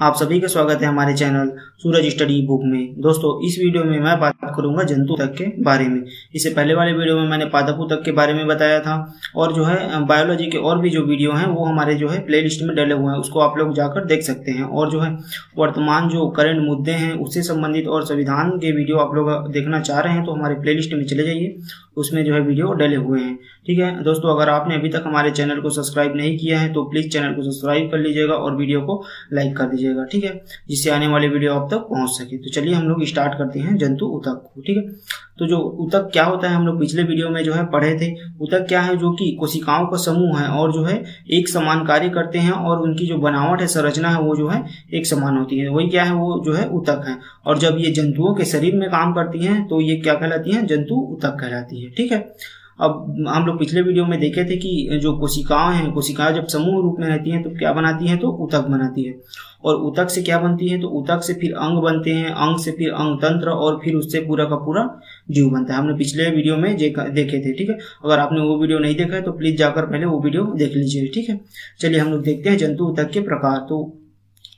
आप सभी का स्वागत है हमारे चैनल सूरज स्टडी बुक में। दोस्तों, इस वीडियो में मैं बात करूंगा जंतु ऊतक के बारे में। इससे पहले वाले वीडियो में मैंने पादप ऊतक के बारे में बताया था और जो है बायोलॉजी के और भी जो वीडियो हैं वो हमारे जो है प्लेलिस्ट में डले हुए हैं, उसको आप लोग जाकर देख सकते हैं। और जो है वर्तमान जो करंट मुद्दे हैं उससे संबंधित और संविधान के वीडियो आप लोग देखना चाह रहे हैं तो हमारे प्लेलिस्ट में चले जाइए, उसमें जो है वीडियो डले हुए हैं। ठीक है दोस्तों, अगर आपने अभी तक हमारे चैनल को सब्सक्राइब नहीं किया है तो प्लीज़ चैनल को सब्सक्राइब कर लीजिएगा और वीडियो को लाइक कर दीजिएगा, ठीक है, जिससे आने वाले वीडियो आप तक पहुंच सके। तो चलिए हम लोग स्टार्ट करते हैं जंतु ऊतक को। ठीक है, तो जो ऊतक क्या होता है हम लोग पिछले वीडियो में जो है पढ़े थे। ऊतक क्या है, जो कि कोशिकाओं का समूह है और जो है एक समान कार्य करते हैं और उनकी जो बनावट है, संरचना है, वो जो है एक समान होती है। वही क्या है, वो जो है ऊतक है। और जब ये जंतुओं के शरीर में काम करती हैं तो ये क्या कहलाती हैं, जंतु ऊतक कहलाती है। ठीक है, अब हम लोग पिछले वीडियो में देखे थे कि जो कोशिकाएं हैं, कोशिकाएं जब समूह रूप में रहती हैं तो क्या बनाती हैं, तो ऊतक बनाती है। और ऊतक से क्या बनती है, तो ऊतक से फिर अंग बनते हैं, अंग से फिर अंग तंत्र और फिर उससे पूरा का पूरा जीव बनता है। हमने पिछले वीडियो में देखे थे। ठीक है, अगर आपने वो वीडियो नहीं देखा है तो प्लीज जाकर पहले वो वीडियो देख लीजिए। ठीक है, चलिए हम लोग देखते हैं जंतु ऊतक के प्रकार। तो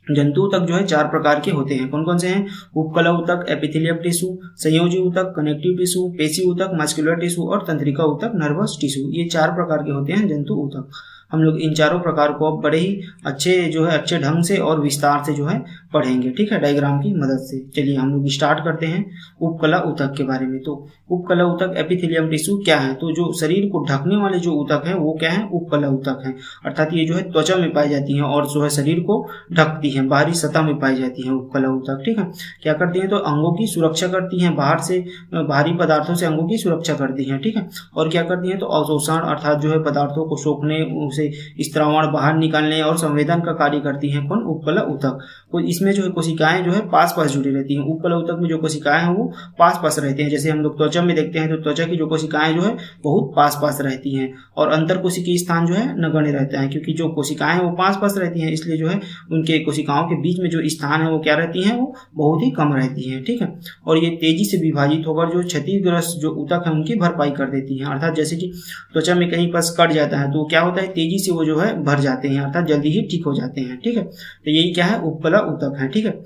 जंतु ऊतक जो है 4 प्रकार के होते हैं। कौन कौन से हैं? उपकला ऊतक, एपिथेलियल टिश्यू, संयोजी ऊतक, कनेक्टिव टिश्यू, पेशी ऊतक, मस्कुलर टिश्यू और तंत्रिका ऊतक, नर्वस टिश्यू। ये 4 प्रकार के होते हैं जंतु ऊतक। हम लोग इन चारों प्रकार को अब बड़े ही अच्छे ढंग से और विस्तार से जो है पढ़ेंगे। ठीक है, डायग्राम की मदद से। चलिए हम लोग स्टार्ट करते हैं उपकला ऊतक के बारे में। तो उपकला ऊतक एपिथेलियम टिश्यू क्या है, तो जो शरीर को ढकने वाले जो ऊतक है वो क्या है, उपकला ऊतक है। अर्थात ये जो है त्वचा में पाई जाती है और जो है शरीर को ढकती है, बाहरी सतह में पाई जाती है उपकला ऊतक। ठीक है, क्या करती है, तो अंगों की सुरक्षा करती है, बाहर से बाहरी पदार्थों से अंगों की सुरक्षा करती है। ठीक है, और क्या करती है, तो अवशोषण अर्थात जो है पदार्थों को सोखने, उसे स्त्रावण बाहर निकालने और संवेदन का कार्य करती हैं। कौन? उपकला ऊतक। तो इसमें जो है कोशिकाएं जो है पास पास जुड़ी रहती हैं। उपकला ऊतक में जो कोशिकाएं हैं वो पास पास रहती हैं। जैसे हम लोग त्वचा में देखते हैं तो त्वचा की जो कोशिकाएं जो है बहुत पास पास रहती हैं और अंतर कोशिकीय स्थान जो है नगण्य रहता है, क्योंकि जो कोशिकाएं हैं वो पास पास रहती हैं, इसलिए जो है उनके कोशिकाओं के बीच में जो स्थान है वो क्या रहती है, वो बहुत ही कम रहती है। ठीक है, और ये तेजी से विभाजित होकर जो क्षतिग्रस्त जो ऊतक है उनकी भरपाई कर देती है। अर्थात जैसे कि त्वचा में कहीं पर कट जाता है तो क्या होता है, तेजी से वो जो है भर जाते हैं, अर्थात जल्दी ही ठीक हो जाते हैं। ठीक है, तो यही क्या है, उपकला ऊतक है। ठीक है,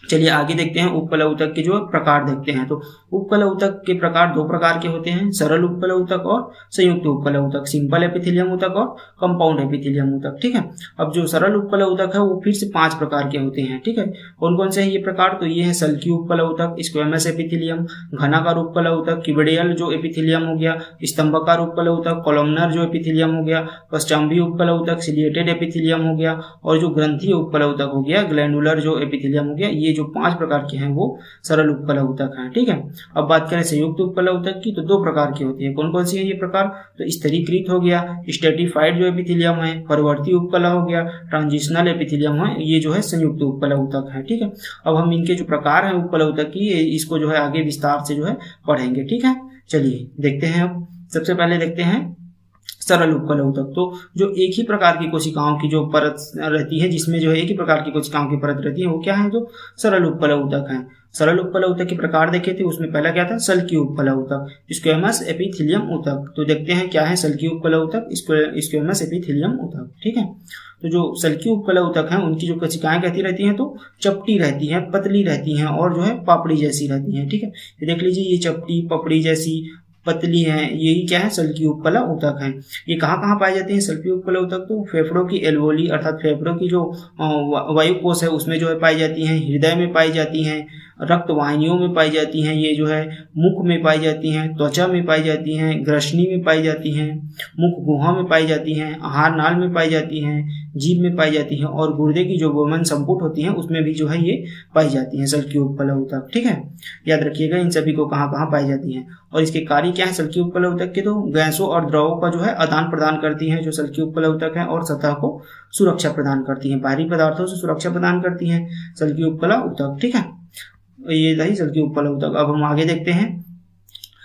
चलिए आगे देखते हैं उपकला ऊतक के जो प्रकार देखते हैं। तो उपकला ऊतक के प्रकार 2 प्रकार के होते हैं, सरल उपकला ऊतक और संयुक्त उपकला ऊतक, सिंपल एपिथेलियम ऊतक और कंपाउंड एपिथेलियम ऊतक। ठीक है, अब जो सरल उपकला ऊतक है वो फिर से 5 प्रकार के होते हैं। ठीक है, कौन कौन से हैं ये प्रकार? तो ये है सल्की उपकला ऊतक, स्क्वेमस एपिथेलियम, घनाकार उपकला ऊतक, क्यूबिडियल जो एपिथेलियम हो गया, स्तंभाकार उपकला ऊतक, कॉलमनर जो एपिथेलियम हो गया, पश्चाम्बी उपकला ऊतक, सिलिएटेड एपिथेलियम हो गया और जो ग्रंथीय उपकला ऊतक हो गया, ग्लैंडुलर जो एपिथेलियम हो गया। ये जो 5 प्रकार के हैं वो सरल उपकला ऊतक हैं। ठीक है, अब बात करें संयुक्त उपकला ऊतक की तो 2 प्रकार की होती है। कौन कौन सी है ये प्रकार? तो स्तरीकृत हो गया, स्ट्रेटिफाइड जो एपिथेलियम है, परवर्ती उपकला हो गया, ट्रांजिशनल एपिथेलियम है, ये जो है संयुक्त उपकला ऊतक है। ठीक है, अब हम इनके जो प्रकार है उपकला ऊतक की, इसको जो है आगे विस्तार से जो है पढ़ेंगे। ठीक है, चलिए देखते हैं। अब सबसे पहले देखते हैं सरल उपकला ऊतक। तो जो एक ही प्रकार की कोशिकाओं की जो परत रहती है, जिसमें जो है एक ही प्रकार की कोशिकाओं की परत रहती है, वो क्या है, तो सरल उपकला ऊतक है। सरल उपकला ऊतक के प्रकार देखे थे, उसमें पहला क्या था, सल्की उपकला ऊतक, स्क्वेमस एपिथेलियम ऊतक। तो देखते हैं क्या है सल्की उपकला ऊतक, स्क्वेमस एपिथेलियम ऊतक। ठीक है, तो जो सल्की उपकला ऊतक है उनकी जो कोशिकाएं कहती रहती हैं, तो चपटी रहती हैं, पतली रहती हैं और जो है पापड़ी जैसी रहती हैं। ठीक है, ये देख लीजिए, ये चपटी, पपड़ी जैसी, पतली है, यही क्या है, सल्की उपकला ऊतक है। ये कहाँ कहाँ पाए जाते हैं सल्की उपकला ऊतक? तो फेफड़ों की एल्वोली अर्थात फेफड़ों की जो वायुकोश है उसमें जो है पाई जाती हैं, हृदय में पाई जाती हैं, रक्त वाहिनियों में पाई जाती हैं, ये जो है मुख में पाई जाती हैं, त्वचा में पाई जाती हैं, ग्रसनी में पाई जाती हैं, मुख गुहा में पाई जाती हैं, आहार नाल में पाई जाती हैं, जीभ में पाई जाती हैं और गुर्दे की जो गोमन संपुट होती है उसमें भी जो है ये पाई जाती हैं सल्की उपकला ऊतक। ठीक है, याद रखिएगा इन सभी को कहाँ कहाँ पाई जाती हैं। और इसके कार्य क्या है सल्की उपकला ऊतक के? तो गैसों और द्रवों का जो है आदान प्रदान करती हैं जो सल्की उपकला ऊतक है और सतह को सुरक्षा प्रदान करती हैं, बाहरी पदार्थों से सुरक्षा प्रदान करती हैं सल्की उपकला ऊतक। ठीक है, ये रही सल्की उपकला ऊतक। अब हम आगे देखते हैं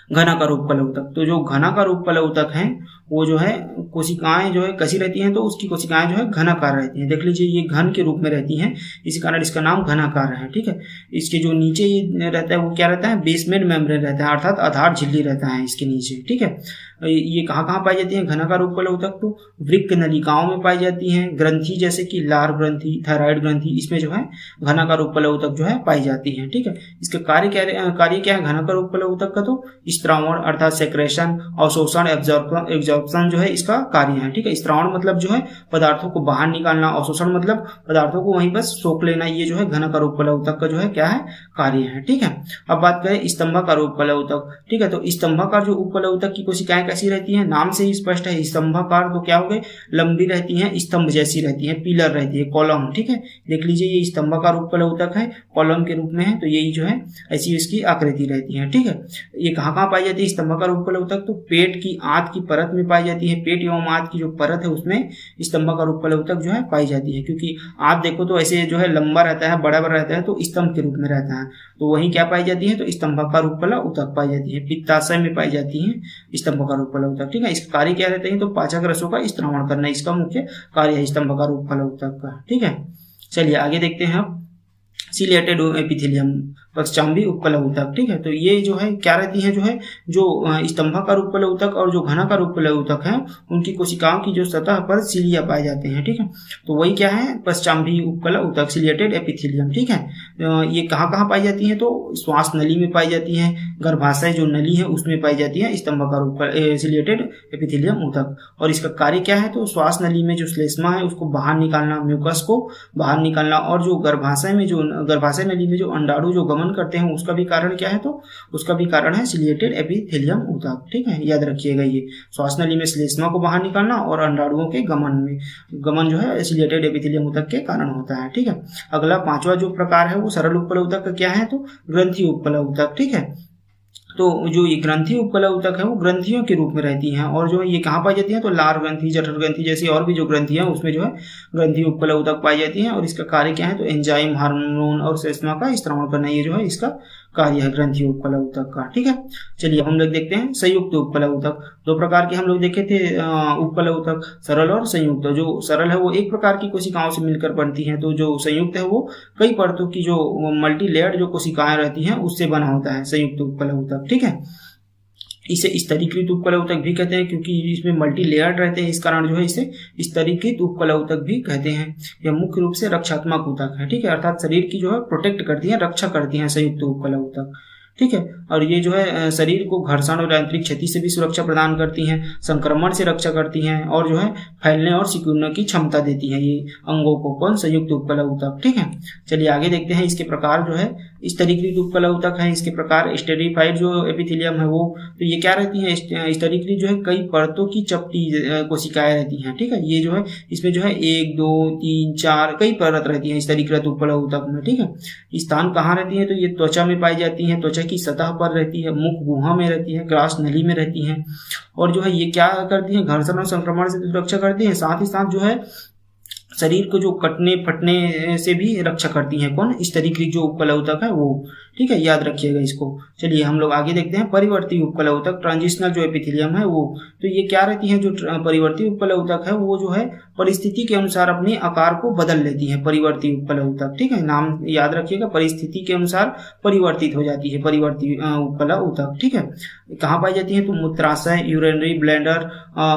घनाकार उपकला ऊतक। तो जो घनाकार उपकला ऊतक है वो जो है कोशिकाएं जो है कैसी रहती हैं, तो उसकी कोशिकाएं जो है घनाकार रहती हैं। देख लीजिए ये घन के रूप में रहती हैं, इसी कारण इसका नाम घनाकार है। ठीक है, इसके जो नीचे ये रहता है वो क्या रहता है, बेसमेंट मेम्ब्रेन रहता है, अर्थात आधार झिल्ली रहता है इसके नीचे। ठीक है, ये कहाँ कहाँ पाई जाती है घनाकार उपकला ऊतक, तो वृक्क नलिकाओं में पाई जाती हैं, ग्रंथि जैसे कि लार ग्रंथि, थायराइड ग्रंथि, इसमें जो है घनाकार उपकला ऊतक जो है पाई जाती है। ठीक है, इसका कार्य क्या है घनाकार उपकला ऊतक का, तो स्त्रावण अर्थात सेक्रेशन, अवशोषण, एब्जॉर्प्शन जो है इसका कार्य है। ठीक है, स्त्रावण मतलब जो है पदार्थों को बाहर निकालना, अवशोषण मतलब पदार्थों को वहीं बस सोख लेना, ये जो है घनाकार उपकला ऊतक का जो है क्या है कार्य है। ठीक है, अब बात करें स्तंभाकार उपकला ऊतक। ठीक है, तो स्तंभाकार जो उपकला ऊतक की कोशिकाएं कैसी रहती हैं, नाम से ही स्पष्ट है स्तंभाकार, तो क्या हो गए लंबी रहती हैं, स्तंभ जैसी रहती हैं, पिलर रहती है, कॉलम। ठीक है, देख लीजिए ये स्तंभाकार उपकला ऊतक है, कॉलम के रूप में है, तो यही जो है ऐसी इसकी आकृति रहती है। ठीक है, ये कहाँ कहाँ पाई जाती है स्तंभाकार उपकला ऊतक, तो पेट की आंत की परत में पाई जाती है, पेट एवं आंत की जो परत है उसमें स्तंभाकार उपकला ऊतक जो है पाई जाती है। क्योंकि आंत देखो तो ऐसे जो है लंबा रहता है, बड़ा रहता है, तो स्तंभ के रूप में रहता है, तो वहीं क्या पाई जाती है, तो स्तंभाकार उपकला ऊतक पाई जाती है। पित्ताशय में पाई जाती है स्तंभाकार उपकला ऊतक। ठीक है, इसका कार्य क्या रहता है, तो पाचक रसों का स्त्रावण करना इसका मुख्य कार्य है स्तंभाकार उपकला ऊतक का। ठीक है, चलिए आगे देखते हैं अब सिलिएटेड एपिथेलियम, पक्षचांबी उपकला ऊतक। ठीक है, तो ये जो है क्या रहती है, जो है जो स्तंभाकार उपकला ऊतक और जो घनाकार उपकला ऊतक है उनकी कोशिकाओं की जो सतह पर सिलिया पाए जाते हैं। ठीक है, तो वही क्या है पक्षचांबी उपकला ऊतक, सिलिएटेड एपिथेलियम। ठीक है, ये कहाँ कहाँ पाई जाती है, तो श्वास नली में पाई जाती है, गर्भाशय जो नली है उसमें पाई जाती है स्तंभाकार सिलिएटेड एपिथेलियम ऊतक। और इसका कार्य क्या है, तो श्वास नली में जो श्लेष्मा है उसको बाहर निकालना, म्यूकस को बाहर निकालना, और जो गर्भाशय नली में जो अंडाणु जो गमन करते हैं उसका भी कारण क्या है, तो उसका भी कारण है सिलिएटेड एपिथेलियम ऊतक। ठीक है, याद रखिएगा ये श्वास नली में श्लेष्मा को बाहर निकालना और अंडाणुओं के गमन जो है सिलिएटेड एपिथेलियम ऊतक के कारण होता है। ठीक है, अगला पांचवा जो प्रकार है वो सरल उपकला ऊतक का क्या है, तो ग्रंथि उपकला ऊतक। ठीक है, तो जो ये ग्रंथि उपकला ऊतक है वो ग्रंथियों के रूप में रहती हैं, और जो है ये कहाँ पाई जाती है, तो लार ग्रंथि, जठर ग्रंथि जैसी और भी जो ग्रंथि है उसमें जो है ग्रंथि उपकला ऊतक पाई जाती है। और इसका कार्य क्या है, तो एंजाइम, हार्मोन और श्लेष्मा का स्त्रावण करना, ये जो है इसका कार्य है ग्रंथि उपकला ऊतक का। ठीक है, चलिए हम लोग देखते हैं संयुक्त उपकला ऊतक। दो प्रकार के हम लोग देखे थे उपकला ऊतक, सरल और संयुक्त। जो सरल है वो एक प्रकार की कोशिकाओं से मिलकर बनती है, तो जो संयुक्त है वो कई परतों की जो मल्टी लेयर्ड जो कोशिकाएं रहती हैं उससे बना होता है संयुक्त उपकला ऊतक। ठीक है, इसे स्तरीकृत उपकला ऊतक भी कहते हैं, क्योंकि इसमें मल्टी लेयर्ड रहते हैं, इस कारण जो है इसे स्तरीकृत उपकला ऊतक भी कहते हैं। यह मुख्य रूप से रक्षात्मक ऊतक है। ठीक है, अर्थात शरीर की जो है प्रोटेक्ट करती है, रक्षा करती है संयुक्त उपकला ऊतक। ठीक है, और ये जो है शरीर को घर्षण और यांत्रिक क्षति से भी सुरक्षा प्रदान करती हैं, संक्रमण से रक्षा करती हैं, और जो है फैलने और सिकुड़ने की क्षमता देती है ये अंगों को, कौन संयुक्त उपकला ऊतक। ठीक है, चलिए आगे देखते हैं इसके प्रकार। जो है स्तरीकृत उपकला ऊतक है, इसके प्रकार स्टेरिफाइड जो एपिथेलियम है वो, तो ये क्या रहती है स्तरीकृत जो है कई परतों की चपटी कोशिकाएं रहती हैं। ठीक है, ये जो है इसमें जो है 1 2 3 4 कई परत रहती है स्तरीकृत उपकला ऊतक में। ठीक है, स्थान कहाँ रहती है, तो ये त्वचा में पाई जाती है, त्वचा की सतह पर रहती है, मुख गुहा में रहती है, ग्रास नली में रहती है, और जो है ये क्या करती है घर्षण और संक्रमण से सुरक्षा करती है, साथ ही साथ जो है शरीर को जो कटने फटने से भी रक्षा करती हैं, कौन स्तरीकृत जो उपकला ऊतक है वो। ठीक है, याद रखिएगा इसको। चलिए हम लोग आगे देखते हैं परिवर्ती उपकला ऊतक, ट्रांजिशनल जो एपिथेलियम है वो। तो ये क्या रहती है, जो परिवर्ती उपकला ऊतक है वो जो है परिस्थिति के अनुसार अपने आकार को बदल लेती है, परिवर्ती उपकला ऊतक। ठीक है, नाम याद रखिएगा, परिस्थिति के अनुसार परिवर्तित हो जाती है परिवर्ती उपकला ऊतक। ठीक है, कहाँ पाई जाती है, तो मूत्राशय, यूरिनरी ब्लैडर,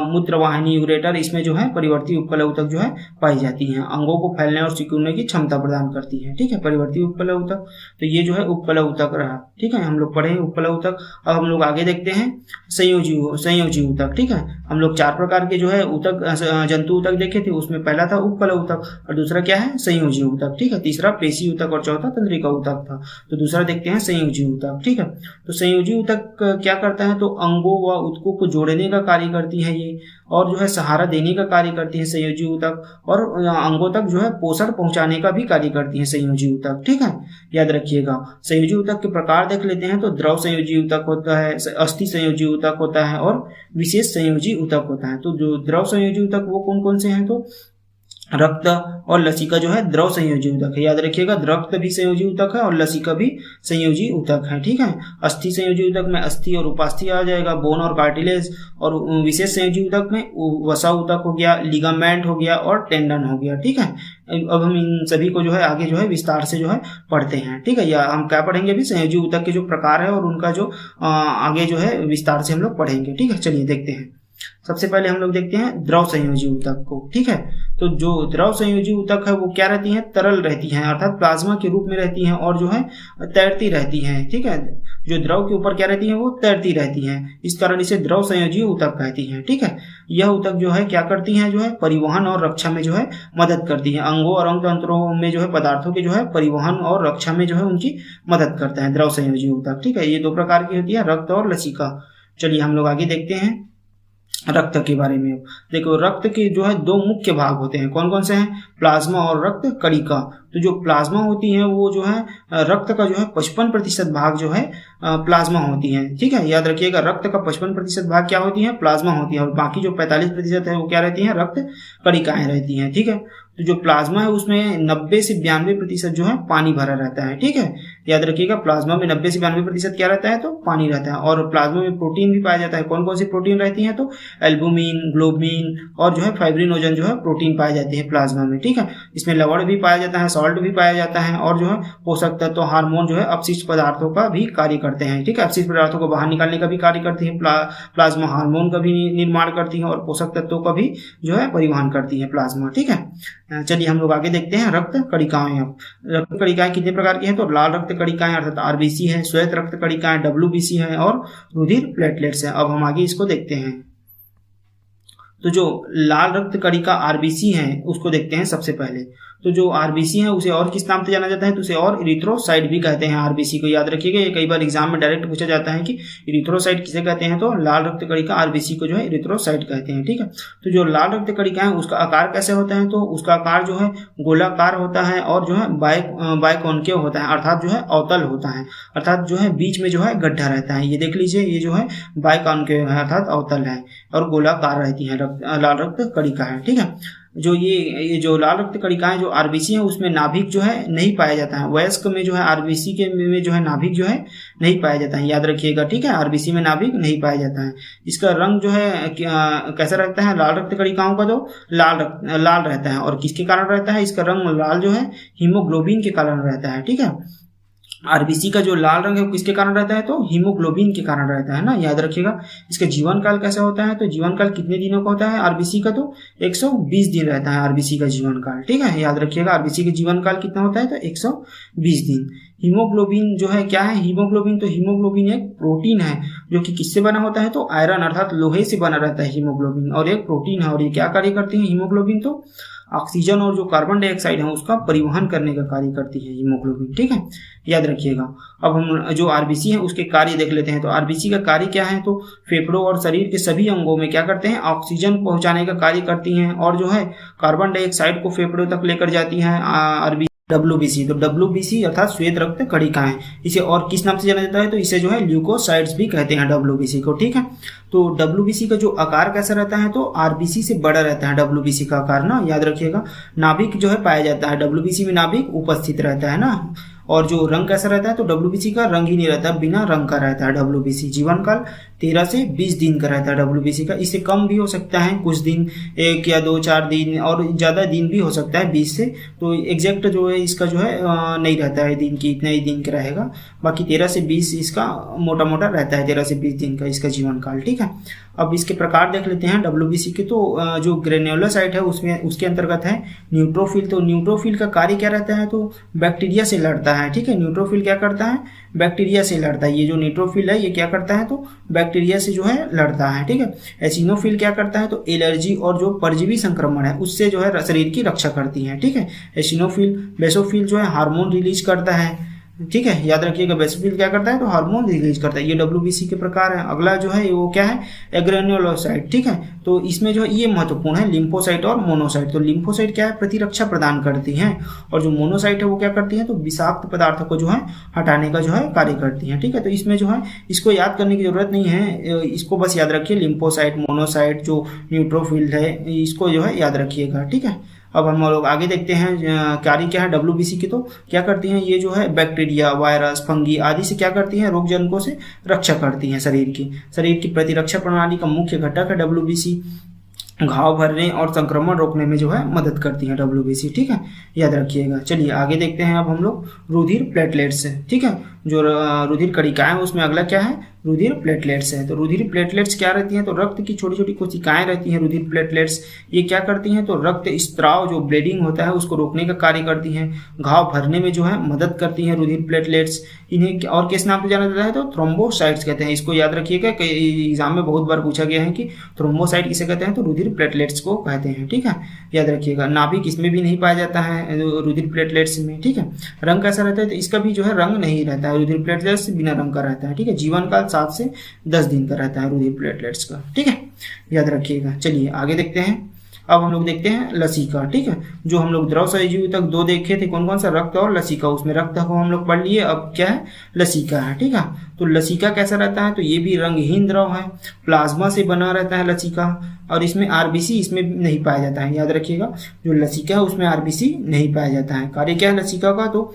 मूत्रवाहिनी, यूरेटर, इसमें जो है परिवर्ती उपकला ऊतक जो है पाई जाती है, अंगों को फैलने और सिकुड़ने की क्षमता प्रदान करती है। ठीक है, परिवर्ती उपकला ऊतक। तो ये जो है उपकला ऊतक रहा। ठीक है, हम लोग पढ़े उपकला ऊतक। अब हम लोग आगे देखते हैं संयोजी ऊतक। ठीक है, हम लोग 4 प्रकार के जो है ऊतक जंतु ऊतक देखे थे, उसमें पहला था उपकला ऊतक, और दूसरा क्या है संयोजी ऊतक। ठीक है, तीसरा पेशी ऊतक, और चौथा तंत्रिका ऊतक था। तो दूसरा देखते हैं संयोजी ऊतक। ठीक है, तो संयोजी ऊतक क्या करता है, तो अंगों व ऊतकों को जोड़ने का कार्य करती है ये, और जो है सहारा देने का कार्य करती है संयोजी ऊतक, और अंगों तक जो है पोषण पहुंचाने का भी कार्य करती है संयोजी ऊतक। ठीक है, याद रखिएगा। संयोजी ऊतक के प्रकार देख लेते हैं, तो द्रव संयोजी ऊतक होता है, अस्थि संयोजी ऊतक होता है, और विशेष संयोजी ऊतक होता है। तो जो द्रव संयोजी ऊतक वो कौन कौन से हैं, तो रक्त और लसिका जो है द्रव संयोजी ऊतक है। याद रखिएगा, रक्त भी संयोजी ऊतक है और लसिका भी संयोजी ऊतक है। ठीक है, अस्थि संयोजी ऊतक में अस्थि और उपास्थि आ जाएगा, बोन और कार्टिलेज, और विशेष संयोजी ऊतक में वसा ऊतक हो गया, लिगामेंट हो गया और टेंडन हो गया। ठीक है, अब हम इन सभी को जो है आगे जो है विस्तार से जो है पढ़ते हैं। ठीक है, या हम क्या पढ़ेंगे अभी, संयोजी ऊतक के जो प्रकार है और उनका जो आगे जो है विस्तार से हम लोग पढ़ेंगे। ठीक है, चलिए देखते हैं। सबसे पहले हम लोग देखते हैं द्रव संयोजी ऊतक को। ठीक है, तो जो द्रव संयोजी ऊतक है वो क्या रहती हैं, तरल रहती हैं, अर्थात प्लाज्मा के रूप में रहती हैं और जो है तैरती रहती हैं। ठीक है, जो द्रव के ऊपर क्या रहती हैं, वो तैरती रहती हैं, इस कारण इसे द्रव संयोजी ऊतक कहती हैं। ठीक है, यह ऊतक जो है क्या करती हैं, जो है परिवहन और रक्षा में जो है मदद करती है। अंगों और अंग तंत्रों में जो है पदार्थों के जो है परिवहन और रक्षा में जो है उनकी मदद करता है द्रव संयोजी ऊतक। ठीक है, ये दो प्रकार की होती है, रक्त और लसिका। चलिए हम लोग आगे देखते हैं रक्त के बारे में। देखो, रक्त के जो है दो मुख्य भाग होते हैं, कौन कौन से हैं, प्लाज्मा और रक्त कणिका। तो जो प्लाज्मा होती है वो जो है रक्त का जो है 55% भाग जो है प्लाज्मा होती है। ठीक है, याद रखिएगा, रक्त का 55% भाग क्या होती है, प्लाज्मा होती है, और बाकी जो 45% है वो क्या रहती है, रक्त कणिकाएं रहती हैं। ठीक है, तो जो प्लाज्मा है उसमें 90 से 92% जो है पानी भरा रहता है। ठीक है, याद रखिएगा, प्लाज्मा में 90 से 92% क्या रहता है, तो पानी रहता है, और प्लाज्मा में प्रोटीन भी पाया जाता है। कौन कौन सी प्रोटीन रहती है, तो एल्बुमिन, ग्लोबिन और जो है फाइब्रिनोजन जो है प्रोटीन पाए जाते हैं प्लाज्मा में। ठीक है, इसमें लवण भी पाया जाता है, सॉल्ट भी पाया जाता है, और जो है पोषक तत्व तो हार्मोन जो है अपशिष्ट पदार्थों का भी कार्य करते हैं। ठीक है, अपशिष्ट पदार्थों को बाहर निकालने का भी कार्य करती है प्लाज्मा, हार्मोन का भी निर्माण करती है और पोषक तत्वों का भी जो है परिवहन करती है प्लाज्मा। ठीक है, चलिए हम लोग आगे देखते हैं रक्त कणिकाएं। अब रक्त कणिकाएं कितने प्रकार की हैं, तो लाल रक्त कणिकाएं अर्थात आरबीसी है, श्वेत रक्त कणिकाएं डब्ल्यूबीसी है, और रुधिर प्लेटलेट्स है। अब हम आगे इसको देखते हैं। तो जो लाल रक्त कणिका आरबीसी है उसको देखते हैं सबसे पहले। तो जो आरबीसी है उसे और किस नाम से जाना जाता है, तो उसे और इरिथ्रोसाइट भी कहते हैं। आरबीसी को याद रखिएगा, ये कई बार एग्जाम में डायरेक्ट पूछा जाता है कि इरिथ्रोसाइट किसे कहते हैं, तो लाल रक्त कणिका आरबीसी को जो है इरिथ्रोसाइट कहते हैं। ठीक है, तो जो लाल रक्त कणिका है उसका आकार कैसे होता है, तो उसका आकार जो है गोलाकार होता है और जो है बायकॉन्केव होता है, अर्थात जो है अवतल होता है, अर्थात जो है बीच में जो है गड्ढा रहता है। ये देख लीजिए, ये जो है बायकॉन्केव है अर्थात अवतल है और गोलाकार रहती है लाल रक्त कणिका है। ठीक है, जो ये जो लाल रक्त कणिकाएं जो आरबीसी है उसमें नाभिक जो है नहीं पाया जाता है। वयस्क में जो है आरबीसी के में जो है नाभिक जो है नहीं पाया जाता है, याद रखिएगा। ठीक है, आरबीसी में नाभिक नहीं पाया जाता है। इसका रंग जो है कैसा रहता है, लाल रक्त कणिकाओं का तो लाल रहता है, और किसके कारण रहता है, इसका रंग लाल जो है हीमोग्लोबिन के कारण रहता है। ठीक है, आरबीसी का जो लाल रंग है वो किसके कारण रहता है, तो हीमोग्लोबिन के कारण रहता है ना, याद रखिएगा। इसका जीवन काल कैसा होता है, तो जीवन काल कितने दिनों का होता है आरबीसी का, तो 120 दिन रहता है आरबीसी का जीवन काल। ठीक है, याद रखिएगा, आरबीसी का जीवन काल कितना होता है, तो 120 दिन। हीमोग्लोबिन जो है क्या है, हीमोग्लोबिन, तो हीमोग्लोबिन एक प्रोटीन है जो कि किससे बना होता है, तो आयरन अर्थात लोहे से बना रहता है हीमोग्लोबिन, और एक प्रोटीन है। और ये क्या कार्य करती है हीमोग्लोबिन, तो ऑक्सीजन और जो कार्बन डाइऑक्साइड है उसका परिवहन करने का कार्य करती है हीमोग्लोबिन। ठीक है, याद रखिएगा। अब हम जो आरबीसी है उसके कार्य देख लेते हैं। तो आरबीसी का कार्य क्या है, तो फेफड़ों और शरीर के सभी अंगों में क्या करते हैं, ऑक्सीजन पहुंचाने का कार्य करती हैं, और जो है कार्बन डाइऑक्साइड को फेफड़ों तक लेकर जाती हैं आरबीसी। डब्ल्यूबीसी, तो डब्ल्यूबीसी अर्थात श्वेत रक्त कणिकाएं, इसे और किस नाम से जाना जाता है, तो इसे जो है ल्यूकोसाइट्स भी कहते हैं डब्ल्यूबीसी को। ठीक है, तो डब्ल्यूबीसी का जो आकार कैसा रहता है, तो आरबीसी से बड़ा रहता है डब्ल्यूबीसी का आकार ना, याद रखिएगा। नाभिक जो है पाया जाता है, डब्ल्यूबीसी में नाभिक उपस्थित रहता है ना। और जो रंग कैसा रहता है, तो डब्ल्यूबीसी का रंग ही नहीं रहता, बिना रंग का रहता है डब्ल्यूबीसी। जीवन काल 13 से 20 दिन का रहता है डब्ल्यूबीसी का, इससे कम भी हो सकता है, कुछ दिन, 1 या 2-4 दिन, और ज़्यादा दिन भी हो सकता है 20 से। तो एग्जैक्ट जो है इसका जो है नहीं रहता है दिन की, इतना ही दिन का रहेगा। बाकी 13 से 20 इसका मोटा मोटा रहता है, 13 से 20 दिन का इसका जीवन काल। ठीक है, अब इसके प्रकार देख लेते हैं डब्ल्यूबीसी के। तो जो ग्रेन्युलोसाइट है उसमें उसके अंतर्गत है न्यूट्रोफिल। तो न्यूट्रोफिल का कार्य क्या रहता है, तो बैक्टीरिया से लड़ता है। ठीक है, न्यूट्रोफिल क्या करता है, बैक्टीरिया से लड़ता है। ये जो न्यूट्रोफिल है ये क्या करता है, तो बैक्टीरिया से जो है लड़ता है। ठीक है, एसिनोफिल क्या करता है, तो एलर्जी और जो परजीवी संक्रमण है उससे जो है शरीर की रक्षा करती है। ठीक है, एसिनोफिल। बेसोफिल जो है हार्मोन रिलीज करता है। ठीक है, याद रखिएगा, बेसोफिल क्या करता है, तो हार्मोन रिलीज करता है। ये डब्ल्यूबीसी के प्रकार है। अगला जो है वो क्या है, एग्रेन्युलोसाइट। ठीक है, तो इसमें जो है ये महत्वपूर्ण है, लिम्फोसाइट और मोनोसाइट। तो लिम्फोसाइट क्या है, प्रतिरक्षा प्रदान करती हैं, और जो मोनोसाइट है वो क्या करती है, तो विषाक्त पदार्थों को जो है हटाने का जो है कार्य करती है। ठीक है, तो इसमें जो है इसको याद करने की जरूरत नहीं है, इसको बस याद रखिए, लिम्फोसाइट, मोनोसाइट, जो न्यूट्रोफिल है, इसको जो है याद रखिएगा। ठीक है, अब हम लोग आगे देखते हैं कार्य क्या है WBC की। तो क्या करती हैं ये जो है बैक्टीरिया, वायरस, फंगी आदि से क्या करती हैं, रोग जनकों से रक्षा करती हैं। शरीर की प्रतिरक्षा प्रणाली का मुख्य घटक है WBC। घाव भरने और संक्रमण रोकने में जो है मदद करती है WBC, ठीक है, याद रखिएगा। चलिए आगे देखते हैं अब हम लोग रुधिर प्लेटलेट्स से, ठीक है, जो रुधिर कणिकाएं उसमें अगला क्या है, रुधिर प्लेटलेट्स है। तो रुधिर प्लेटलेट्स क्या रहती हैं, तो रक्त की छोटी छोटी कोशिकाएं रहती हैं रुधिर प्लेटलेट्स। ये क्या करती हैं, तो रक्त स्त्राव जो ब्लीडिंग होता है उसको रोकने का कार्य करती हैं। घाव भरने में जो है मदद करती हैं रुधिर प्लेटलेट्स। इन्हें और किस नाम से जाना जाता है, तो थ्रोम्बोसाइट्स कहते हैं। इसको याद रखिएगा, एग्जाम में बहुत बार पूछा गया है कि थ्रोम्बोसाइट किसे कहते हैं, तो रुधिर प्लेटलेट्स को कहते हैं, ठीक है, याद रखिएगा। नाभिक इसमें भी नहीं पाया जाता है रुधिर प्लेटलेट्स में, ठीक है। रंग कैसा रहता है, तो इसका भी जो है रंग नहीं रहता है, रुधिर प्लेटलेट्स बिना रंग का रहता है, ठीक है। जीवन काल 7 से 10 दिन का रहता है रुधिर प्लेटलेट्स का, ठीक है, याद रखिएगा। चलिए आगे देखते हैं। अब हम लोग देखते हैं लसिका, ठीक है। जो हम लोग द्रव सहजीवी तक 2 देखे थे, कौन कौन सा, रक्त और लसिका। उसमें रक्त को हम लोग पढ़ लिए, अब क्या है, लसिका है, ठीक है। तो लसिका कैसा रहता है, तो ये भी रंगहीन द्रव है, प्लाज्मा से बना रहता है लसिका। और इसमें RBC इसमें नहीं पाया जाता है, याद रखिएगा। जो लसिका है उसमें RBC नहीं पाया जाता है। कार्य क्या है लसिका का, तो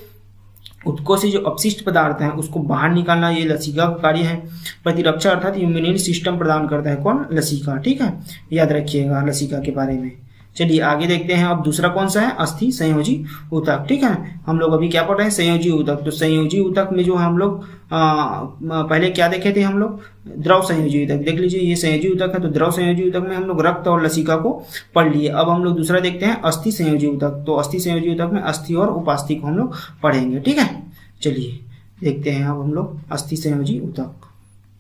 उत्कों से जो अपशिष्ट पदार्थ हैं उसको बाहर निकालना, ये लसिका का कार्य है। प्रतिरक्षा अर्थात इम्यूनिटी सिस्टम प्रदान करता है कौन, लसिका, ठीक है, याद रखिएगा लसिका के बारे में। चलिए आगे देखते हैं। अब दूसरा कौन सा है, अस्थि संयोजी ऊतक, ठीक है। हम लोग अभी क्या पढ़ रहे हैं, संयोजी ऊतक। तो संयोजी ऊतक में जो हम लोग पहले क्या देखे थे, हम लोग द्रव संयोजी ऊतक देख लीजिए, ये संयोजी ऊतक है। तो द्रव संयोजी ऊतक में हम लोग रक्त और लसिका को पढ़ लिए। अब हम लोग दूसरा देखते हैं अस्थि संयोजी ऊतक। तो अस्थि संयोजी ऊतक में अस्थि और उपास्थि को हम लोग पढ़ेंगे, ठीक है। चलिए देखते हैं अब हम लोग अस्थि संयोजी ऊतक,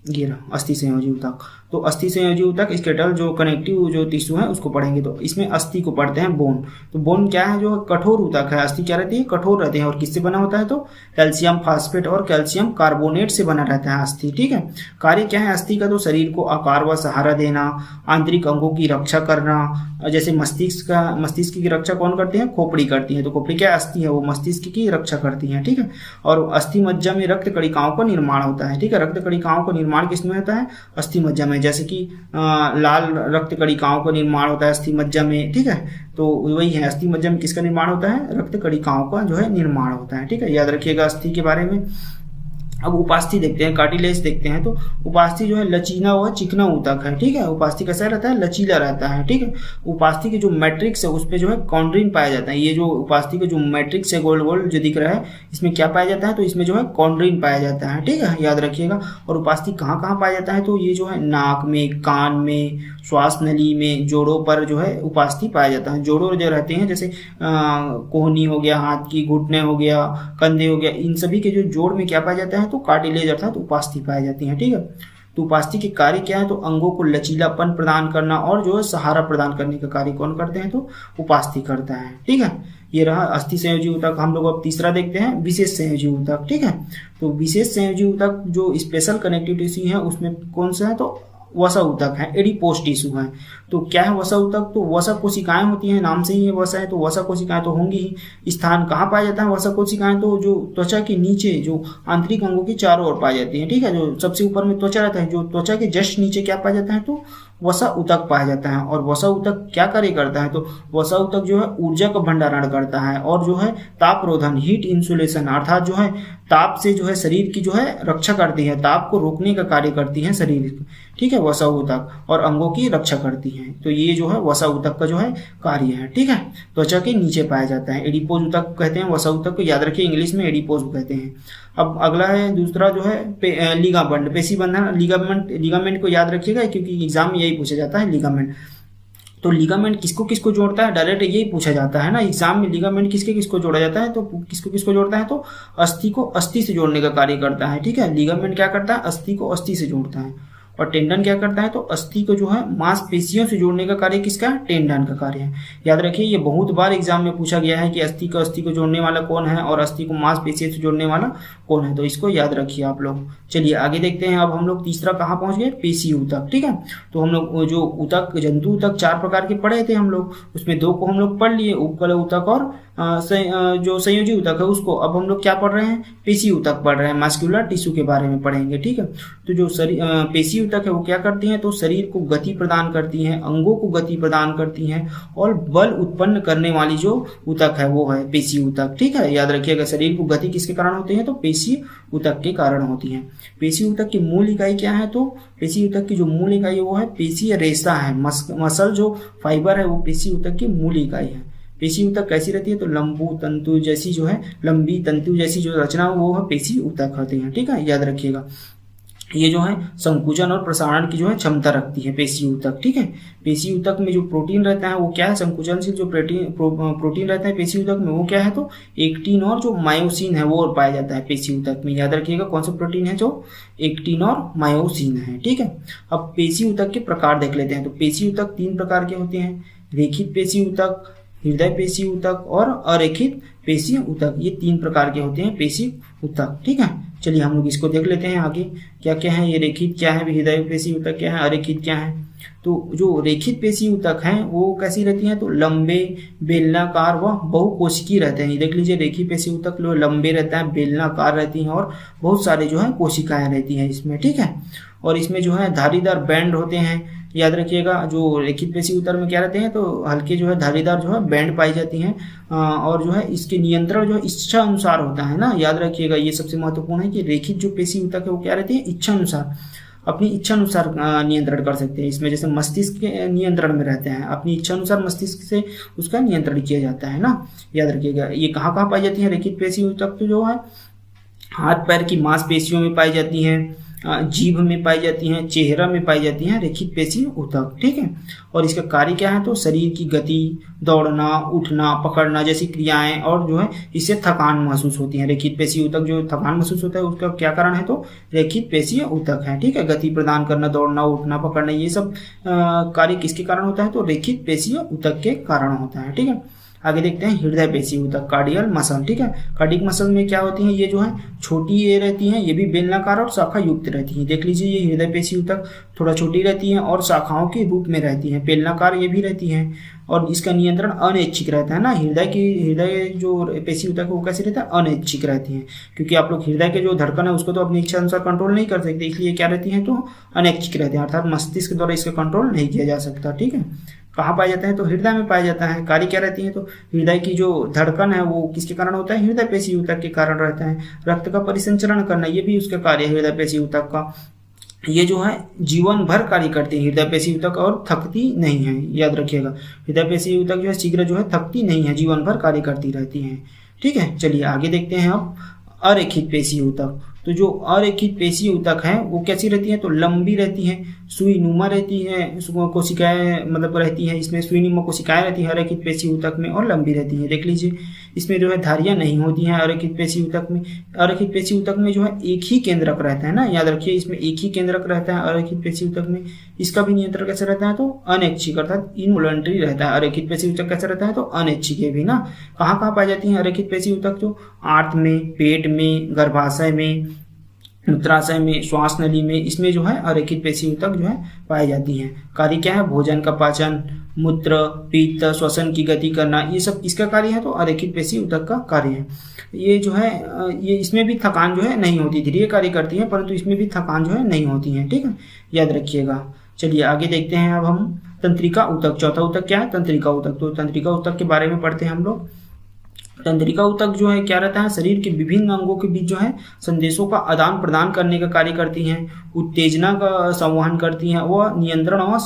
ये रहा अस्थि संयोजी ऊतक। तो अस्थि संयोजी ऊतक स्केटल जो कनेक्टिव जो टिश्यू है उसको पढ़ेंगे। तो इसमें अस्थि को पढ़ते हैं बोन। तो बोन क्या है, जो कठोर ऊतक है। अस्थि क्या रहती है, कठोर रहते हैं। और किससे बना होता है, तो कैल्शियम फास्फेट और कैल्शियम कार्बोनेट से बना रहता है अस्थि, ठीक है। कार्य क्या है अस्थि का, तो शरीर को आकार व सहारा देना, आंतरिक अंगों की रक्षा करना। जैसे मस्तिष्क की रक्षा कौन करते हैं, खोपड़ी करती है। तो खोपड़ी क्या अस्थि है, वो मस्तिष्क की रक्षा करती है, ठीक है। और अस्थि मज्जा में रक्त कणिकाओं का निर्माण होता है, ठीक है। रक्त कणिकाओं का निर्माण किसमें होता है, अस्थि मज्जा में। जैसे कि लाल रक्त कणिकाओं का निर्माण होता है अस्थि मज्जा में, ठीक है। तो वही है, अस्थि मज्जा में किसका निर्माण होता है, रक्त कणिकाओं का जो है निर्माण होता है, ठीक है, याद रखिएगा अस्थि के बारे में। अब उपास्थि देखते हैं, कार्टिलेज देखते हैं। तो उपास्थि जो है लचीला व चिकना ऊतक है, ठीक है। उपास्थि कैसा रहता है, लचीला रहता है, ठीक है। उपास्थि के जो मैट्रिक्स है उस पे जो है कॉन्ड्रिन पाया जाता है। ये जो उपास्थि का जो मैट्रिक्स है गोल गोल जो दिख रहा है, इसमें क्या पाया जाता है, तो इसमें जो है कॉन्ड्रिन पाया जाता है, ठीक है, याद रखिएगा। और उपास्थि कहाँ कहाँ पाया जाता है, तो ये जो है नाक में, कान में, श्वास नली में, जोड़ों पर जो है उपास्थि पाया जाता है। जोड़ों जो रहते हैं जैसे कोहनी हो गया, हाथ की घुटने हो गया, कंधे हो गया, इन सभी के जो जोड़ में क्या पाया जाता है, तो कार्टिलेज अर्थात उपास्थि पाई जाती है, ठीक है। तो उपास्थि के कार्य क्या है, तो अंगों को लचीलापन प्रदान करना और जो है सहारा प्रदान करने का कार्य कौन करते हैं, तो उपास्थि करता है, ठीक है। ये रहा अस्थि संयोजी ऊतक। हम लोग अब तीसरा देखते हैं विशेष संयोजी ऊतक, ठीक है। तो विशेष संयोजी ऊतक जो स्पेशल कनेक्टिव टिश्यू है उसमें कौन सा है, तो वसा ऊतक है, एडिपोस टिश्यू है। तो क्या है वसा ऊतक, तो वसा कोशिकाएं होती हैं, नाम से ही ये वसा है, तो वसा कोशिकाएं तो होंगी ही। स्थान कहाँ पाया जाता है वसा कोशिकाएं, तो जो त्वचा के नीचे जो आंतरिक अंगों के चारों ओर पाई जाती है, ठीक है। जो सबसे ऊपर में त्वचा रहता है, जो त्वचा के जस्ट नीचे क्या पाया जाता है, तो वसा ऊतक पाया जाता है। और वसा ऊतक क्या कार्य करता है, तो वसा ऊतक जो है ऊर्जा का भंडारण करता है और जो है ताप रोधन, हीट इंसुलेशन अर्थात जो है ताप से जो है शरीर की जो है रक्षा करती है, ताप को रोकने का कार्य करती है शरीर, ठीक है, वसा ऊतक, और अंगों की रक्षा करती है। तो ये जो है वसा ऊतक का जो है कार्य है, ठीक है। त्वचा के नीचे पाया जाता है, एडिपोज ऊतक कहते हैं वसा ऊतक को, याद रखिए इंग्लिश में एडिपोज कहते हैं। अब अगला है दूसरा जो है लिगामेंट, पेशीबंधन। लिगामेंट को याद रखिएगा क्योंकि एग्जाम में यही पूछा जाता है, लिगामेंट। तो लिगामेंट किसको किसको जोड़ता है, डायरेक्ट यही पूछा जाता है ना एग्जाम में, लिगामेंट किसके किसको जोड़ा जाता है, तो किसको किसको जोड़ता है, तो अस्थि को अस्थि से जोड़ने का कार्य करता है, ठीक है। लिगामेंट क्या करता है, अस्थि को अस्थि से जोड़ता है। और टेंडन क्या करता है, तो अस्थि को जो है मांसपेशियों से जोड़ने का कार्य किसका है, टेंडन का कार्य है। याद रखिए ये बहुत बार एग्जाम में पूछा गया है कि अस्थि को जोड़ने वाला कौन है और अस्थि को मांसपेशियों से जोड़ने वाला कौन है, तो इसको याद रखिए आप लोग। चलिए आगे देखते हैं। अब हम लोग तीसरा कहाँ पहुंच गए, पेशी ऊतक, ठीक है। तो हम लोग जो ऊतक जंतु ऊतक 4 प्रकार के पढ़े थे हम लोग, उसमें 2 को हम लोग पढ़ लिए, उपकल ऊतक और जो संयोजी ऊतक है उसको अब हम लोग क्या पढ़ रहे हैं, पेशी ऊतक पढ़ रहे हैं, मस्कुलर टिश्यू के बारे में पढ़ेंगे। ठीक है, तो जो पेशी ऊतक है वो क्या करती हैं, तो शरीर को गति प्रदान करती हैं, अंगों को गति प्रदान करती हैं और बल उत्पन्न करने वाली जो ऊतक है वो है पेशी ऊतक। ठीक है, याद रखिएगा, शरीर को गति किसके कारण होती है, तो पेशी ऊतक के कारण होती है। पेशी ऊतक की मूल इकाई क्या है, तो पेशी ऊतक की जो मूल इकाई है वो है पेशी रेशा है, मसल जो फाइबर है वो पेशी ऊतक की मूल इकाई है। पेशी ऊतक कैसी रहती है, तो लंबी तंतु जैसी जो रचना वो है पेशी ऊतक होती है। ठीक है, याद रखिएगा, ये जो है संकुचन और प्रसारण की जो है क्षमता रखती है पेशी ऊतक। ठीक है, पेशी ऊतक में जो प्रोटीन रहता है वो क्या है, संकुचनशील जो प्रोटीन रहता है पेशी ऊतक में वो क्या है, तो एक्टिन और जो मायोसिन है वो पाया जाता है पेशी ऊतक में। याद रखिएगा कौन सा प्रोटीन है, जो एक्टिन और मायोसिन है। ठीक है, अब पेशी ऊतक के प्रकार देख लेते हैं। तो पेशी ऊतक 3 प्रकार के होते हैं, रेखित पेशी ऊतक, हृदय पेशी ऊतक और अरेखित पेशी ऊतक। ये 3 प्रकार के होते हैं पेशी ऊतक। ठीक है, चलिए हम लोग इसको देख लेते हैं आगे क्या क्या है। ये रेखित क्या है, हृदय पेशी ऊतक क्या है, अरेखित क्या है। तो जो रेखित पेशी ऊतक हैं वो कैसी रहती हैं, तो लंबे, बेलनाकार व बहुकोशिकीय रहते हैं। देख लीजिए, रेखित पेशी ऊतक लंबे रहता है, बेलनाकार रहती हैं और बहुत सारे जो है कोशिकाएं रहती हैं इसमें। ठीक है, और इसमें जो है धारीदार बैंड होते हैं। याद रखिएगा, जो रेखित पेशी ऊतक में क्या रहते हैं, तो हल्के जो है धारीदार जो है बैंड पाई जाती हैं और जो है इसके नियंत्रण जो है इच्छा अनुसार होता है ना। याद रखिएगा, ये सबसे महत्वपूर्ण है कि रेखित जो पेशी ऊतक है वो क्या रहती है, इच्छा अनुसार, अपनी इच्छा अनुसार नियंत्रण कर सकते हैं। इसमें जैसे मस्तिष्क के नियंत्रण में रहते हैं, अपनी इच्छा अनुसार मस्तिष्क से उसका नियंत्रण किया जाता है ना। याद रखिएगा, ये कहाँ कहाँ पाई जाती है रेखित पेशी ऊतक, तो जो है हाथ पैर की मांसपेशियों में पाई जाती हैं, जीभ में पाई जाती हैं, चेहरा में पाई जाती हैं रेखित पेशी ऊतक। ठीक है, और इसका कार्य क्या है, तो शरीर की गति, दौड़ना, उठना, पकड़ना जैसी क्रियाएं और जो है इससे थकान महसूस होती है। रेखित पेशी ऊतक जो थकान महसूस होता है उसका क्या कारण है, तो रेखित पेशी ऊतक है। ठीक है, गति प्रदान करना, दौड़ना, उठना, पकड़ना, ये सब कार्य किसके कारण होता है, तो रेखित पेशी ऊतक के कारण होता है। ठीक है, आगे देखते हैं हृदय पेशी ऊतक, कार्डियल मसल। ठीक है, कार्डियक मसल में क्या होती है, ये जो है छोटी ये रहती हैं, ये भी बेलनाकार और शाखा युक्त रहती हैं। देख लीजिए, ये हृदय पेशी ऊतक थोड़ा छोटी रहती है और शाखाओं के रूप में रहती है, बेलनाकार ये भी रहती हैं और इसका नियंत्रण अनैच्छिक रहता है ना। हृदय जो पेशी ऊतक है वो कैसे रहता है, अनैच्छिक रहती है, क्योंकि आप लोग हृदय के जो धड़कन है उसको तो अपनी इच्छा अनुसार कंट्रोल नहीं कर सकते, इसलिए क्या रहती हैं, तो अनैच्छिक रहती हैं, अर्थात मस्तिष्क द्वारा इसका कंट्रोल नहीं किया जा सकता। ठीक है, कहाँ पाया जाता है, तो हृदय में पाया जाता है। कार्य क्या रहती है, तो हृदय की जो धड़कन है वो किसके कारण होता है, हृदय पेशी ऊतक के कारण रहता है। रक्त का परिसंचरण करना ये भी उसका कार्य है हृदय पेशी ऊतक का। ये जो है जीवन भर कार्य करती है हृदय पेशी ऊतक और थकती नहीं है। याद रखिएगा, हृदय पेशी ऊतक जो है शीघ्र जो है थकती नहीं है, जीवन भर कार्य करती रहती है। ठीक है, चलिए आगे देखते हैं अब अरेखित पेशी ऊतक। तो जो अरेखित पेशी ऊतक है वो कैसी रहती है, तो लंबी रहती है, सुईनुमा रहती है, कोशिकाएं मतलब रहती है, इसमें सुईनुमा कोशिकाएं रहती है अरेखित पेशी ऊतक में और लंबी रहती है। देख लीजिए, इसमें जो है धारियां नहीं होती हैं अरेखित पेशी ऊतक में। अरेखित पेशी ऊतक में जो है एक ही केंद्रक रहता है ना। याद रखिए, इसमें एक ही केंद्रक रहता है अरेखित पेशी ऊतक में। इसका भी नियंत्रण कैसे रहता है, तो अनैच्छिक अर्थात इनवॉलंटरी रहता है। अरेखित पेशी ऊतक कैसे रहता है, तो अनैच्छिक है भी ना। कहाँ कहाँ पाई जाती है अरेखित पेशी ऊतक, तो आंत में, पेट में, गर्भाशय में, मूत्राशय में, श्वास नली में, इसमें जो है अरेखित पेशी ऊतक जो है पाई जाती हैं। कार्य क्या है, भोजन का पाचन, मूत्र, पित्त, श्वसन की गति करना, ये सब किसका कार्य है, तो अरेखित पेशी ऊतक का कार्य है। ये जो है ये इसमें भी थकान जो है नहीं होती, धीरे कार्य करती है परंतु इसमें भी थकान जो है नहीं होती है। ठीक है, याद रखिएगा। चलिए आगे देखते हैं अब हम तंत्रिका ऊतक। चौथा ऊतक क्या है, तंत्रिका ऊतक। तो तंत्रिका ऊतक के बारे में पढ़ते हैं हम लोग। तंत्रिका ऊतक जो है क्या रहता है, शरीर के विभिन्न अंगों के बीच जो है संदेशों का आदान प्रदान करने का कार्य करती हैं, उत्तेजना का संवहन करती हैं, वह नियंत्रण व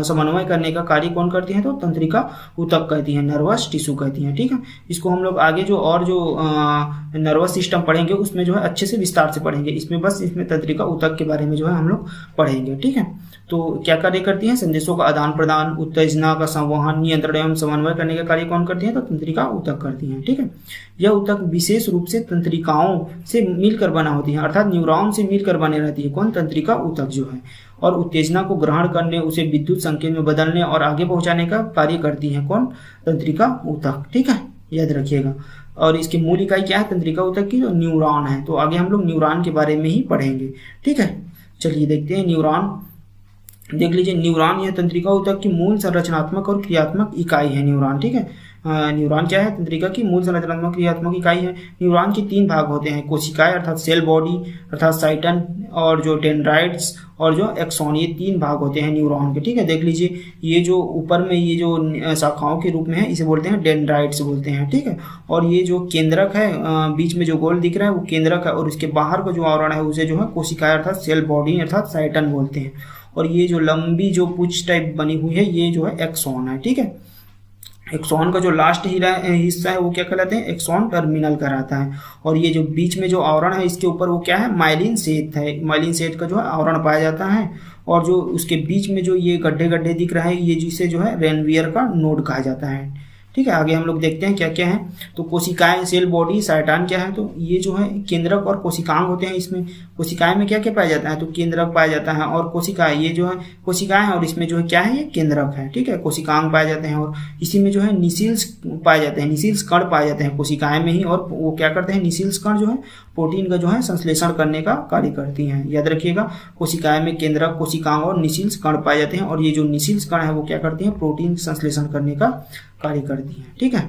समन्वय करने का कार्य कौन करती हैं, तो तंत्रिका ऊतक कहती हैं, नर्वस टिश्यू कहती हैं। ठीक है, इसको हम लोग आगे जो नर्वस सिस्टम पढ़ेंगे उसमें जो है अच्छे से विस्तार से पढ़ेंगे। इसमें तंत्रिका ऊतक के बारे में जो है हम लोग पढ़ेंगे। ठीक है, तो क्या कार्य करती हैं, संदेशों का आदान प्रदान, उत्तेजना का संवहन, नियंत्रण एवं समन्वय करने का कार्य कौन करती हैं, तो तंत्रिका ऊतक करती हैं। ठीक है, यह ऊतक विशेष रूप से तंत्रिकाओं से मिलकर बना होती है, अर्थात न्यूरॉन से मिलकर बने रहती है। कौन, तंत्रिका ऊतक जो है, और उत्तेजना को ग्रहण करने, उसे विद्युत संकेत में बदलने और आगे पहुंचाने का कार्य करती है। कौन, तंत्रिका ऊतक। ठीक है, याद रखिएगा। और इसकी मूल इकाई क्या है तंत्रिका ऊतक की, तो न्यूरॉन है। तो आगे हम लोग न्यूरॉन के बारे में ही पढ़ेंगे। ठीक है, चलिए देखते हैं न्यूरॉन। देख लीजिए, न्यूरॉन यह तंत्रिका ऊतक की मूल संरचनात्मक और क्रियात्मक इकाई है न्यूरॉन। ठीक है, न्यूरॉन क्या है, तंत्रिका की मूल संरचनात्मक क्रियात्मक इकाई है। न्यूरॉन के 3 भाग होते हैं, कोशिकाएं अर्थात सेल बॉडी अर्थात साइटन और जो डेंड्राइट्स और जो एक्सॉन, ये 3 भाग होते हैं न्यूरॉन के। ठीक है, देख लीजिए ये जो ऊपर में ये जो शाखाओं के रूप में है इसे बोलते हैं डेंड्राइट्स बोलते हैं। ठीक है, और ये जो केंद्रक है बीच में जो गोल दिख रहा है वो केंद्रक है, और इसके बाहर का जो आवरण है उसे जो है कोशिकाएं अर्थात सेल बॉडी अर्थात साइटन बोलते हैं। और ये जो लंबी जो पूंछ टाइप बनी हुई है ये जो है एक्सॉन है। ठीक है, एक्सॉन का जो लास्ट हिस्सा है वो क्या कहलाते हैं, एक्सॉन टर्मिनल कहलाता है। और ये जो बीच में जो आवरण है इसके ऊपर वो क्या है, माइलिन शेथ है। माइलिन शेथ का जो है आवरण पाया जाता है, और जो उसके बीच में जो ये गड्ढे गड्ढे दिख रहा है ये जिसे जो है रेनवियर का नोड कहा जाता है। ठीक है, आगे हम लोग देखते हैं क्या क्या है। तो कोशिकाएं, सेल बॉडी, साइटन क्या है, तो ये जो है केंद्रक और कोशिकांग होते हैं। इसमें कोशिकाएं में क्या क्या पाया जाता है, तो केंद्रक पाया जाता है, और कोशिकाएं ये जो है कोशिकाएं, और इसमें जो है क्या है, ये केंद्रक है। ठीक है, कोशिकांग पाए जाते हैं, और इसी में जो है निसिल्स पाए जाते हैं, निसिल्स कण पाए जाते हैं कोशिकाएं में ही। और वो क्या करते हैं, निसिल्स कण जो है प्रोटीन का जो है संश्लेषण करने का कार्य करती हैं। याद रखिएगा, कोशिकाएं में केंद्रक, कोशिकांग और निसिल्स कण पाए जाते हैं, और ये जो निसिल्स कण है वो क्या करती हैं, प्रोटीन संश्लेषण करने का कार्य करती हैं। ठीक है,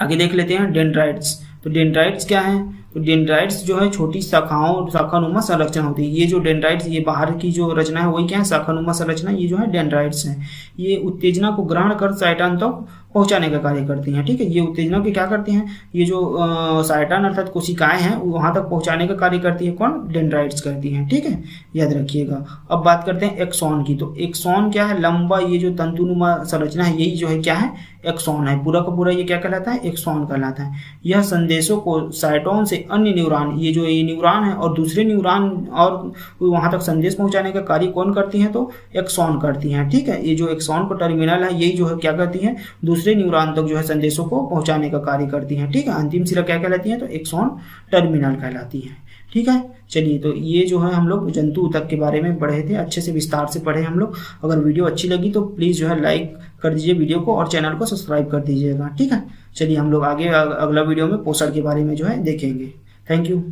आगे देख लेते हैं डेंड्राइट्स। तो डेंड्राइट्स क्या है, तो डेंड्राइट्स जो है छोटी शाखाओं, शाखानुमा संरचना होती है। ये जो डेंड्राइट्स, ये बाहर की जो रचना है वही क्या है, शाखानुमा संरचना, ये जो है डेंड्राइट्स है। ये उत्तेजना को ग्रहण कर साइटन तक पहुंचाने का कार्य करती हैं। ठीक है, ये उत्तेजना के क्या करती हैं, ये जो साइटन अर्थात कोशिकाएं हैं वहां तक पहुंचाने का कार्य करती है। कौन, डेंड्राइट्स करती हैं। ठीक है, याद रखिएगा। अब बात करते हैं एक्सॉन की। तो एक्सॉन क्या है, लंबा ये जो तंतुनुमा संरचना है यही जो है क्या है, एक्सॉन है। पूरा का पूरा ये क्या कहलाता है, एक्सॉन कहलाता है। यह संदेशों को साइटोन से अन्य न्यूरॉन, ये जो ये न्यूरॉन है और दूसरे न्यूरॉन और वहां तक संदेश पहुंचाने का कार्य कौन करती हैं, तो एक्सॉन करती हैं। ठीक है, ये जो एक्सॉन का टर्मिनल है यही जो है क्या करती है, दूसरे न्यूरॉन तक जो है संदेशों को पहुंचाने का कार्य करती हैं। ठीक है, अंतिम सिरा क्या कहलाती है, तो एक्सॉन टर्मिनल कहलाती है। ठीक है, चलिए तो ये जो है हम लोग जंतु ऊतक के बारे में पढ़े थे, अच्छे से विस्तार से पढ़े हम लोग। अगर वीडियो अच्छी लगी तो प्लीज़ जो है लाइक कर दीजिए वीडियो को, और चैनल को सब्सक्राइब कर दीजिएगा। ठीक है, चलिए हम लोग आगे अगला वीडियो में पोषण के बारे में जो है देखेंगे। Thank you.